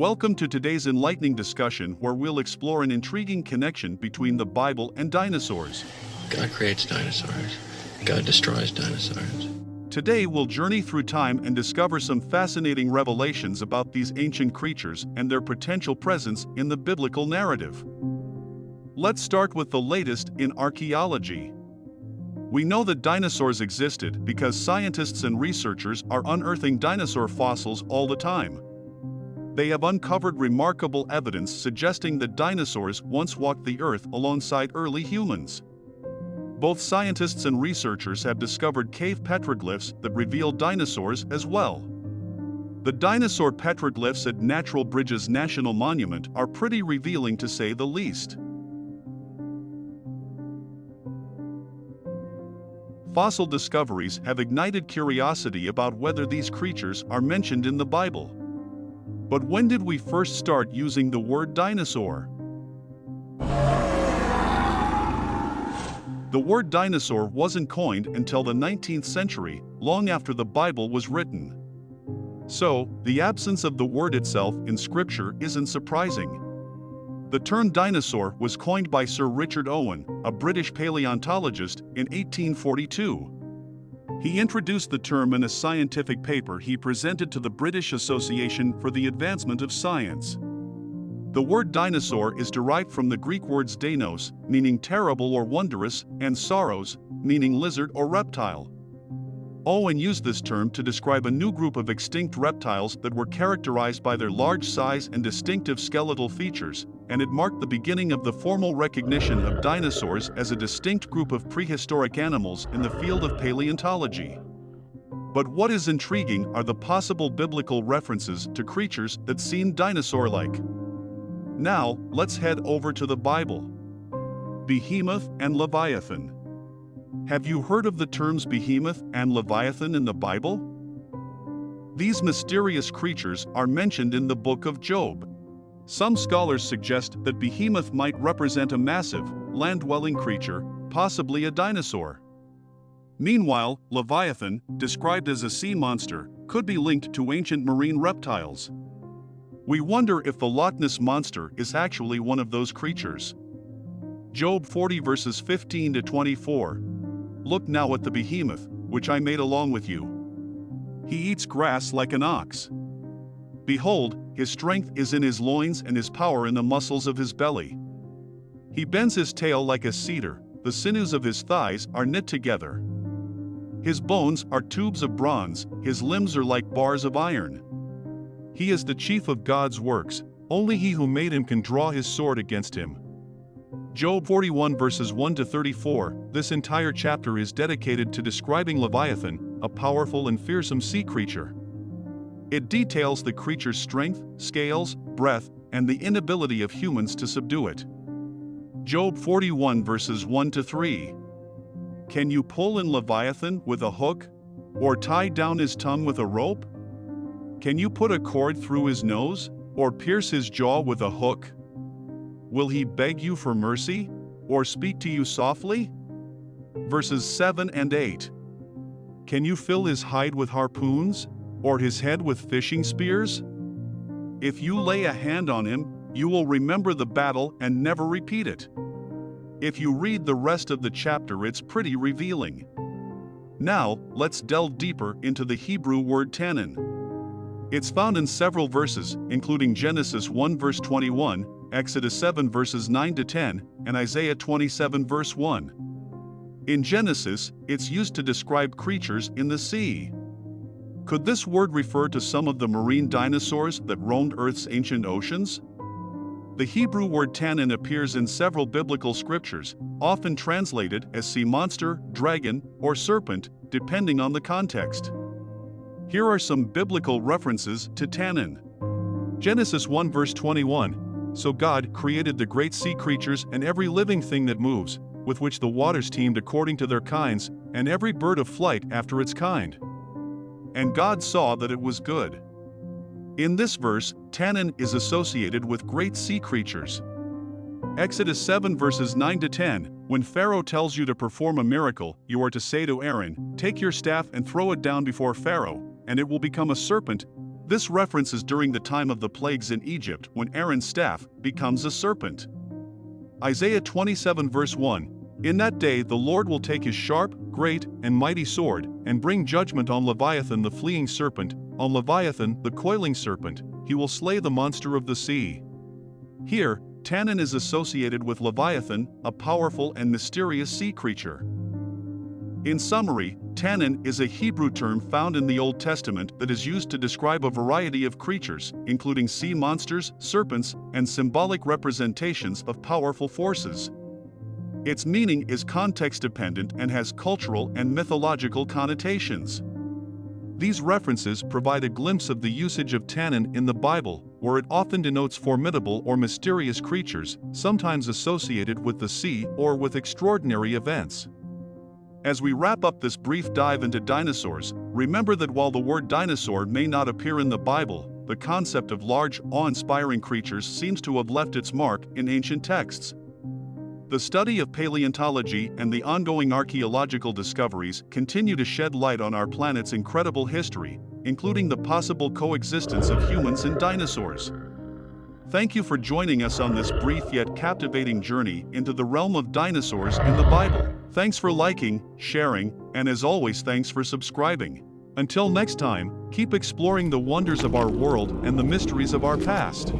Welcome to today's enlightening discussion where we'll explore an intriguing connection between the Bible and dinosaurs. God creates dinosaurs. God destroys dinosaurs. Today we'll journey through time and discover some fascinating revelations about these ancient creatures and their potential presence in the biblical narrative. Let's start with the latest in archaeology. We know that dinosaurs existed because scientists and researchers are unearthing dinosaur fossils all the time. They have uncovered remarkable evidence suggesting that dinosaurs once walked the Earth alongside early humans. Both scientists and researchers have discovered cave petroglyphs that reveal dinosaurs as well. The dinosaur petroglyphs at Natural Bridges National Monument are pretty revealing to say the least. Fossil discoveries have ignited curiosity about whether these creatures are mentioned in the Bible. But when did we first start using the word dinosaur? The word dinosaur wasn't coined until the 19th century, long after the Bible was written. So, the absence of the word itself in Scripture isn't surprising. The term dinosaur was coined by Sir Richard Owen, a British paleontologist, in 1842. He introduced the term in a scientific paper he presented to the British Association for the Advancement of Science. The word dinosaur is derived from the Greek words deinos, meaning terrible or wondrous, and sauros, meaning lizard or reptile. Owen used this term to describe a new group of extinct reptiles that were characterized by their large size and distinctive skeletal features, and it marked the beginning of the formal recognition of dinosaurs as a distinct group of prehistoric animals in the field of paleontology. But what is intriguing are the possible biblical references to creatures that seem dinosaur-like. Now, let's head over to the Bible. Behemoth and Leviathan. Have you heard of the terms Behemoth and Leviathan in the Bible? These mysterious creatures are mentioned in the book of Job. Some scholars suggest that Behemoth might represent a massive, land-dwelling creature, possibly a dinosaur. Meanwhile, Leviathan, described as a sea monster, could be linked to ancient marine reptiles. We wonder if the Loch Ness Monster is actually one of those creatures. Job 40 verses 15 to 24. Look now at the behemoth, which I made along with you. He eats grass like an ox. Behold, his strength is in his loins and his power in the muscles of his belly. He bends his tail like a cedar, the sinews of his thighs are knit together. His bones are tubes of bronze, his limbs are like bars of iron. He is the chief of God's works, only he who made him can draw his sword against him. Job 41 verses 1 to 34, this entire chapter is dedicated to describing Leviathan, a powerful and fearsome sea creature. It details the creature's strength, scales, breath, and the inability of humans to subdue it. Job 41 verses 1 to 3. Can you pull in Leviathan with a hook? Or tie down his tongue with a rope? Can you put a cord through his nose? Or pierce his jaw with a hook? Will he beg you for mercy? Or speak to you softly? Verses 7 and 8. Can you fill his hide with harpoons? Or his head with fishing spears? If you lay a hand on him, you will remember the battle and never repeat it. If you read the rest of the chapter, it's pretty revealing. Now, let's delve deeper into the Hebrew word TANNIN. It's found in several verses, including Genesis 1 verse 21, Exodus 7 verses 9 to 10, and Isaiah 27 verse 1. In Genesis, it's used to describe creatures in the sea. Could this word refer to some of the marine dinosaurs that roamed Earth's ancient oceans? The Hebrew word TANNIN appears in several biblical scriptures, often translated as sea monster, dragon, or serpent, depending on the context. Here are some biblical references to TANNIN. Genesis 1 verse 21. So God created the great sea creatures and every living thing that moves, with which the waters teemed according to their kinds, and every bird of flight after its kind. And God saw that it was good. In this verse, TANNIN is associated with great sea creatures. Exodus 7 verses 9 to 10, when Pharaoh tells you to perform a miracle, you are to say to Aaron, "Take your staff and throw it down before Pharaoh, and it will become a serpent, This reference is during the time of the plagues in Egypt when Aaron's staff becomes a serpent. Isaiah 27 verse 1, "In that day the Lord will take his sharp, great, and mighty sword, and bring judgment on Leviathan the fleeing serpent, on Leviathan the coiling serpent, he will slay the monster of the sea." Here, TANNIN is associated with Leviathan, a powerful and mysterious sea creature. In summary, TANNIN is a Hebrew term found in the Old Testament that is used to describe a variety of creatures, including sea monsters, serpents, and symbolic representations of powerful forces. Its meaning is context-dependent and has cultural and mythological connotations. These references provide a glimpse of the usage of TANNIN in the Bible, where it often denotes formidable or mysterious creatures, sometimes associated with the sea or with extraordinary events. As we wrap up this brief dive into dinosaurs, remember that while the word dinosaur may not appear in the Bible, the concept of large, awe-inspiring creatures seems to have left its mark in ancient texts. The study of paleontology and the ongoing archaeological discoveries continue to shed light on our planet's incredible history, including the possible coexistence of humans and dinosaurs. Thank you for joining us on this brief yet captivating journey into the realm of dinosaurs in the Bible. Thanks for liking, sharing, and as always, thanks for subscribing. Until next time, keep exploring the wonders of our world and the mysteries of our past.